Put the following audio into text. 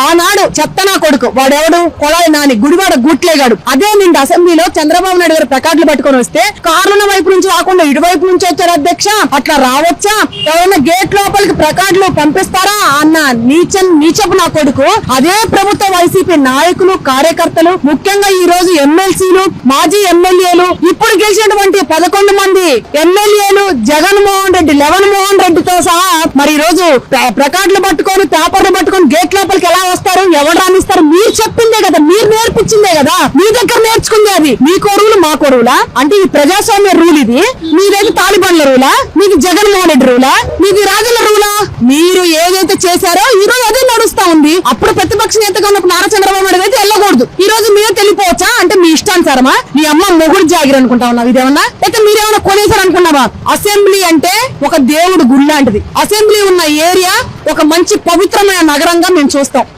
ఆనాడు చెత్తనా కొడుకు వాడెవడు కొడాలి నాని గుడివాడ గూట్లేగాడు. అదే నిండు అసెంబ్లీలో చంద్రబాబు నాయుడు గారు ప్లకార్డులు పట్టుకొని వస్తే కార్ల వైపు నుంచి రాకుండా ఇటువైపు నుంచి వచ్చారు అధ్యక్ష. అట్లా రావచ్చా? ఎవరైనా గేట్ లోపలికి ప్లకార్డులు పంపిస్తారా అన్న నీచపు నా కొడుకు. అదే ప్రభుత్వ వైసీపీ నాయకులు కార్యకర్తలు, ముఖ్యంగా ఈ రోజు ఎమ్మెల్సీలు, మాజీ ఎమ్మెల్యేలు, ఇప్పుడు గెలిచినటువంటి 11 మంది ఎమ్మెల్యేలు, జగన్మోహన్ రెడ్డి, మోహన్ రెడ్డితో సహా మరి ఈ రోజు ప్లకార్డులు పట్టుకొని పేపర్లు పట్టుకొని గేట్ లోపలికి ఎలా వస్తారు? ఎవరు రానిస్తారు? మీరు చెప్పిందే కదా, మీరు నేర్పించిందే కదా, మీ దగ్గర నేర్చుకుంది. అది మీ కొరువులు మా కొరువులా? అంటే ఈ ప్రజాస్వామ్య రూల్ ఇది. మీదైతే తాలిబాన్ల రూలా? మీకు జగన్మోహన్ రెడ్డి రూలా? మీకు రాజుల రూలా? మీరు ఏదైతే చేశారో ఈ రోజు అదే నడుస్తా ఉంది. అప్పుడు ప్రతిపక్ష నేతగా ఉన్న నారా చంద్రబాబు నాయుడు అయితే వెళ్ళకూడదు. ఈ రోజు మీరు తెలిపోవచ్చా? అంటే మీ ఇష్టానుసారమా? మీ అమ్మ మొగుడు జాగిరి అనుకుంటా ఉన్నావు ఇదేమన్నా? అయితే మీరేమన్నా కొనేసారు అనుకున్నావా? అసెంబ్లీ అంటే ఒక దేవుడు గుడి లాంటిది. అసెంబ్లీ ఉన్న ఏరియా ఒక మంచి పవిత్రమైన నగరంగా మేము చూస్తాం.